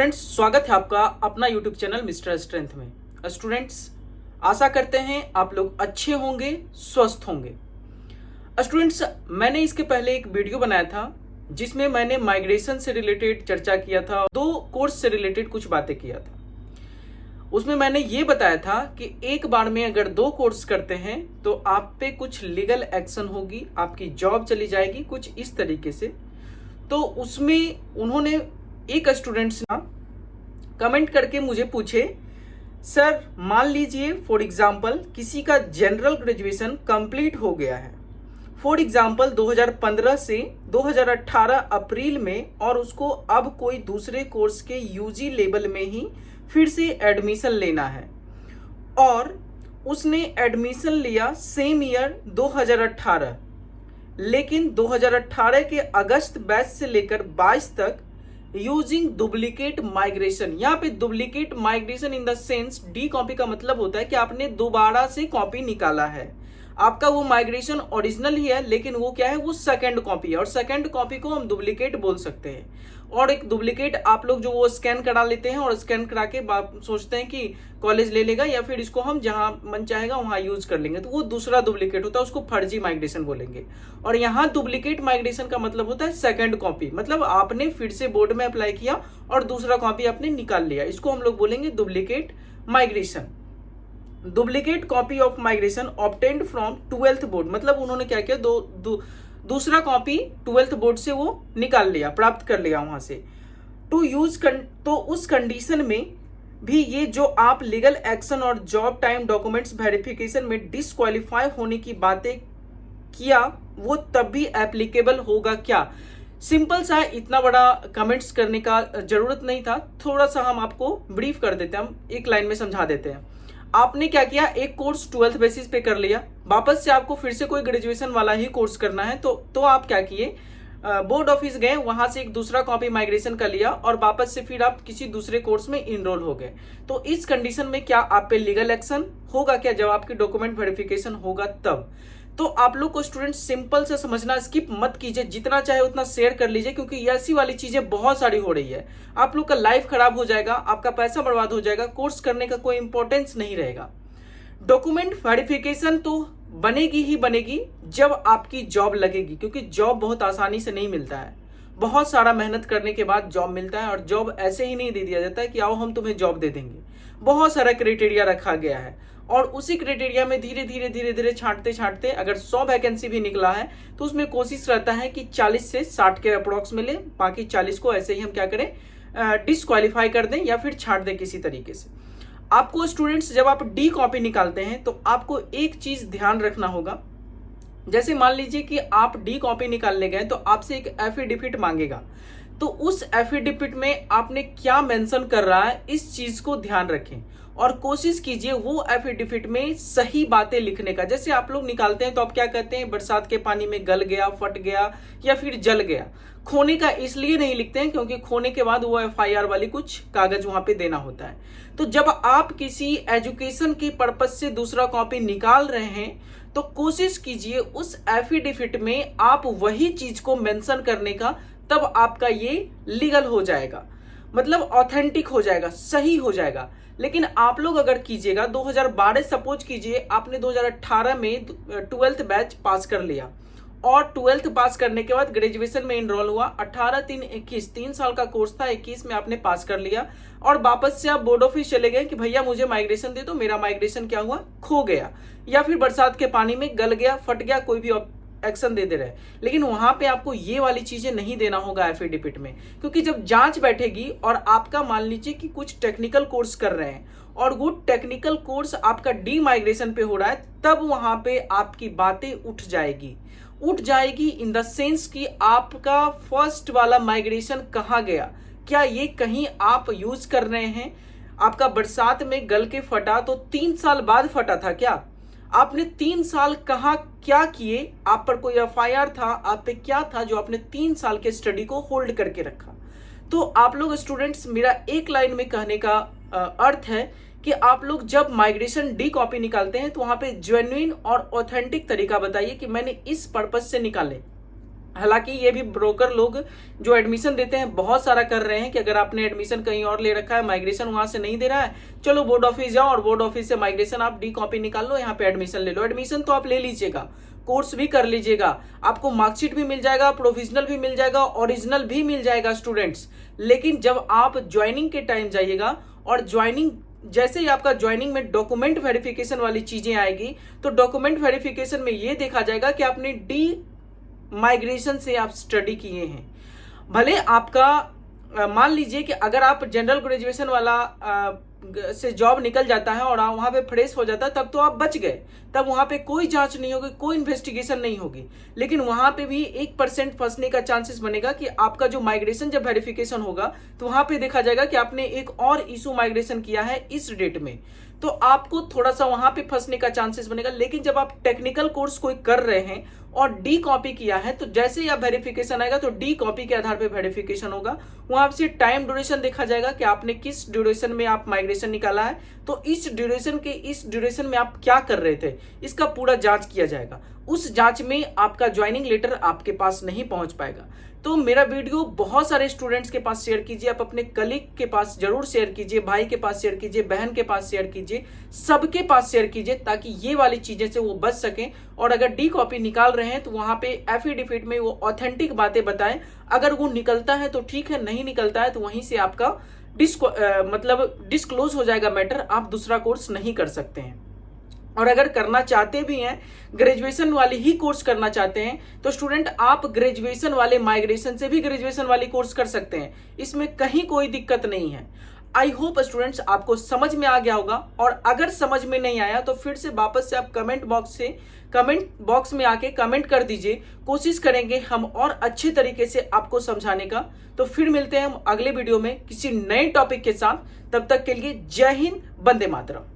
Students, स्वागत है आपका अपना यूट्यूब चैनल मिस्टर स्ट्रेंथ में। स्टूडेंट्स, आशा करते हैं आप लोग अच्छे होंगे, स्वस्थ होंगे। स्टूडेंट्स, मैंने इसके पहले एक वीडियो बनाया था जिसमें मैंने माइग्रेशन से रिलेटेड चर्चा किया था, दो कोर्स से रिलेटेड कुछ बातें किया था। उसमें मैंने ये बताया था कि एक बार में अगर दो कोर्स करते हैं तो आप पे कुछ लीगल एक्शन होगी, आपकी जॉब चली जाएगी, कुछ इस तरीके से। तो उसमें उन्होंने एक स्टूडेंट्स ना कमेंट करके मुझे पूछे, सर मान लीजिए फॉर एग्जांपल किसी का जनरल ग्रेजुएशन कंप्लीट हो गया है, फॉर एग्जांपल 2015 से 2018 अप्रैल में, और उसको अब कोई दूसरे कोर्स के यूजी लेवल में ही फिर से एडमिशन लेना है, और उसने एडमिशन लिया सेम ईयर 2018, लेकिन 2018 के अगस्त बैच से लेकर 22 तक यूजिंग डुप्लीकेट माइग्रेशन। यहाँ पे duplicate migration in the sense D copy का मतलब होता है कि आपने दोबारा से कॉपी निकाला है। आपका वो माइग्रेशन ओरिजिनल ही है, लेकिन वो क्या है, वो सेकंड कॉपी है, और सेकंड कॉपी को हम डुप्लीकेट बोल सकते हैं। और एक डुप्लीकेट आप लोग जो वो स्कैन करा लेते हैं और स्कैन करा के सोचते हैं कि कॉलेज ले लेगा या फिर इसको हम जहां मन चाहेगा वहां यूज कर लेंगे, तो वो दूसरा डुप्लीकेट होता है, उसको फर्जी माइग्रेशन बोलेंगे। और यहाँ डुप्लीकेट माइग्रेशन का मतलब होता है सेकंड कॉपी, मतलब आपने फिर से बोर्ड में अप्लाई किया और दूसरा कॉपी आपने निकाल लिया, इसको हम लोग बोलेंगे duplicate migration. Duplicate copy of migration obtained from 12th board, मतलब उन्होंने क्या किया, दूसरा कॉपी 12th बोर्ड से वो निकाल लिया, प्राप्त कर लिया वहां से। टू यूज तो उस कंडीशन में भी ये जो आप लीगल एक्शन और जॉब टाइम डॉक्यूमेंट्स वेरिफिकेशन में डिस्क्वालीफाई होने की बातें किया, वो तब भी एप्लीकेबल होगा क्या? सिंपल सा, इतना बड़ा कमेंट्स करने का जरूरत नहीं था, थोड़ा सा हम आपको ब्रीफ कर देते हैं, हम एक लाइन में समझा देते हैं। आपने क्या किया, एक कोर्स 12th बेसिस पे कर लिया, वापस से आपको फिर से कोई ग्रेजुएशन वाला ही कोर्स करना है, तो आप क्या किए, बोर्ड ऑफिस गए, वहां से एक दूसरा कॉपी माइग्रेशन कर लिया और वापस से फिर आप किसी दूसरे कोर्स में इनरोल हो गए। तो इस कंडीशन में क्या आप पे लीगल एक्शन होगा क्या? जब आपकी डॉक्यूमेंट वेरिफिकेशन होगा तब। तो आप लोग को स्टूडेंट सिंपल से समझना, स्किप मत कीजिए, जितना चाहे उतना शेयर कर लीजिए, क्योंकि ऐसी वाली चीजें बहुत सारी हो रही है। आप लोग का लाइफ खराब हो जाएगा, आपका पैसा बर्बाद हो जाएगा, कोर्स करने का कोई इंपॉर्टेंस नहीं रहेगा। डॉक्यूमेंट वेरिफिकेशन तो बनेगी ही बनेगी जब आपकी जॉब लगेगी, क्योंकि जॉब बहुत आसानी से नहीं मिलता है, बहुत सारा मेहनत करने के बाद जॉब मिलता है, और जॉब ऐसे ही नहीं दे दिया जाता है कि आओ हम तुम्हें जॉब दे देंगे। बहुत सारा क्राइटेरिया रखा गया है, और उसी क्राइटेरिया में धीरे धीरे छांटते छांटते अगर 100 वैकेंसी भी निकला है तो उसमें कोशिश रहता है कि 40 से 60 के अप्रोक्स मिले, बाकी 40 को ऐसे ही हम क्या करें, डिस्क्वालीफाई कर दें या फिर छांट दें किसी तरीके से। आपको स्टूडेंट्स जब आप डी कॉपी निकालते हैं तो आपको एक चीज ध्यान रखना होगा। जैसे मान लीजिए कि आप डी कॉपी निकालने गए तो आपसे एक एफिडेविट मांगेगा, तो उस एफिडेविट में आपने क्या मेंशन कर रहा है, इस चीज को ध्यान रखें और कोशिश कीजिए वो एफिडेविट में सही बातें लिखने का। जैसे आप लोग निकालते हैं तो आप क्या कहते हैं, बरसात के पानी में गल गया, फट गया या फिर जल गया। खोने का इसलिए नहीं लिखते हैं क्योंकि खोने के बाद वो एफआईआर वाली कुछ कागज वहां पे देना होता है। तो जब आप किसी एजुकेशन के पर्पज से दूसरा कॉपी निकाल रहे हैं तो कोशिश कीजिए उस एफिडेविट में आप वही चीज को मेंशन करने का, तब आपका ये लीगल हो जाएगा, मतलब ऑथेंटिक हो जाएगा, सही हो जाएगा। लेकिन आप लोग अगर कीजिएगा 2012, सपोज कीजिए आपने 2018 में 12th बैच पास कर लिया, और 12th पास करने के बाद ग्रेजुएशन में इनरोल हुआ, 18-3-21 3 साल का कोर्स था, 21 में आपने पास कर लिया, और वापस से आप बोर्ड ऑफिस चले गए कि भैया मुझे माइग्रेशन दे दो, मेरा माइग्रेशन क्या हुआ, खो गया, या फिर बरसात के पानी में गल गया, फट गया, कोई भी एक्शन दे रहे। लेकिन वहां पे आपको ये वाली चीजें नहीं देना होगा एफिडेविट में, क्योंकि जब जांच बैठेगी और आपका मान लीजिए कि कुछ टेक्निकल कोर्स कर रहे हैं और वो टेक्निकल कोर्स आपका डी माइग्रेशन पे हो रहा है, तब वहां पे आपकी बातें उठ जाएगी इन द सेंस कि आपका फर्स्ट वाला माइग्रेशन कहाँ गया, क्या ये कहीं आप यूज कर रहे हैं? आपका बरसात में गल के फटा तो 3 साल बाद फटा था क्या? आपने 3 साल कहाँ क्या किए? आप पर कोई एफआईआर था, आप पे क्या था जो आपने 3 साल के स्टडी को होल्ड करके रखा? तो आप लोग स्टूडेंट्स, मेरा एक लाइन में कहने का अर्थ है कि आप लोग जब माइग्रेशन डी कॉपी निकालते हैं तो वहां पे जेन्युइन और ऑथेंटिक तरीका बताइए कि मैंने इस पर्पज से निकाले, हालांकि ये भी ब्रोकर लोग जो एडमिशन देते हैं बहुत सारा कर रहे हैं कि अगर आपने एडमिशन कहीं और ले रखा है, माइग्रेशन वहां से नहीं दे रहा है, चलो बोर्ड ऑफिस जाओ और बोर्ड ऑफिस से माइग्रेशन आप डी कॉपी निकाल लो, यहाँ पे एडमिशन ले लो। एडमिशन तो आप ले लीजिएगा, कोर्स भी कर लीजिएगा, आपको मार्कशीट भी मिल जाएगा, प्रोविजनल भी मिल जाएगा, ओरिजिनल भी मिल जाएगा स्टूडेंट्स। लेकिन जब आप ज्वाइनिंग के टाइम जाइएगा और ज्वाइनिंग जैसे ही आपका ज्वाइनिंग में डॉक्यूमेंट वेरिफिकेशन वाली चीजें आएगी, तो डॉक्यूमेंट वेरिफिकेशन में ये देखा जाएगा कि आपने डी माइग्रेशन से आप स्टडी किए हैं। भले आपका मान लीजिए कि अगर आप जनरल ग्रेजुएशन वाला से जॉब निकल जाता है और वहां पे फ्रेश हो जाता है, तब तो आप बच गए, तब वहां पे कोई जांच नहीं होगी, कोई इन्वेस्टिगेशन नहीं होगी। लेकिन वहां पे भी 1% फंसने का चांसेस बनेगा कि आपका जो माइग्रेशन जब वेरिफिकेशन होगा तो वहां पे देखा जाएगा कि आपने एक और इशू माइग्रेशन किया है इस डेट में, तो आपको थोड़ा सा वहां पे फंसने का चांसेस बनेगा। लेकिन जब आप टेक्निकल कोर्स कोई कर रहे हैं और डी कॉपी किया है, तो जैसे ही आप वेरिफिकेशन आएगा तो डी कॉपी के आधार पे वेरिफिकेशन होगा, वहां से टाइम ड्यूरेशन देखा जाएगा कि आपने किस ड्यूरेशन में आप माइग्रेशन निकाला है, तो इस ड्यूरेशन में आप क्या कर रहे थे, इसका पूरा जांच किया जाएगा। उस जांच में आपका ज्वाइनिंग लेटर आपके पास नहीं पहुंच पाएगा। तो मेरा वीडियो बहुत सारे स्टूडेंट्स के पास शेयर कीजिए, आप अपने कलीग के पास जरूर शेयर कीजिए, भाई के पास शेयर कीजिए, बहन के पास शेयर कीजिए, सबके पास शेयर कीजिए, ताकि ये वाली चीजें से वो बच सकें। और अगर डी कॉपी निकाल रहे हैं तो वहां पे एफिडेविट में वो ऑथेंटिक बातें बताएं। अगर वो निकलता है तो ठीक है, नहीं निकलता है तो वहीं से आपका डिस्क्लोज हो जाएगा मैटर, आप दूसरा कोर्स नहीं कर सकते हैं। और अगर करना चाहते भी हैं, ग्रेजुएशन वाली ही कोर्स करना चाहते हैं, तो स्टूडेंट आप ग्रेजुएशन वाले माइग्रेशन से भी ग्रेजुएशन वाली कोर्स कर सकते हैं, इसमें कहीं कोई दिक्कत नहीं है। आई होप स्टूडेंट्स आपको समझ में आ गया होगा, और अगर समझ में नहीं आया तो फिर से वापस से आप कमेंट बॉक्स में आके कमेंट कर दीजिए, कोशिश करेंगे हम और अच्छे तरीके से आपको समझाने का। तो फिर मिलते हैं हम अगले वीडियो में किसी नए टॉपिक के साथ, तब तक के लिए जय हिंद, वंदे मातरम।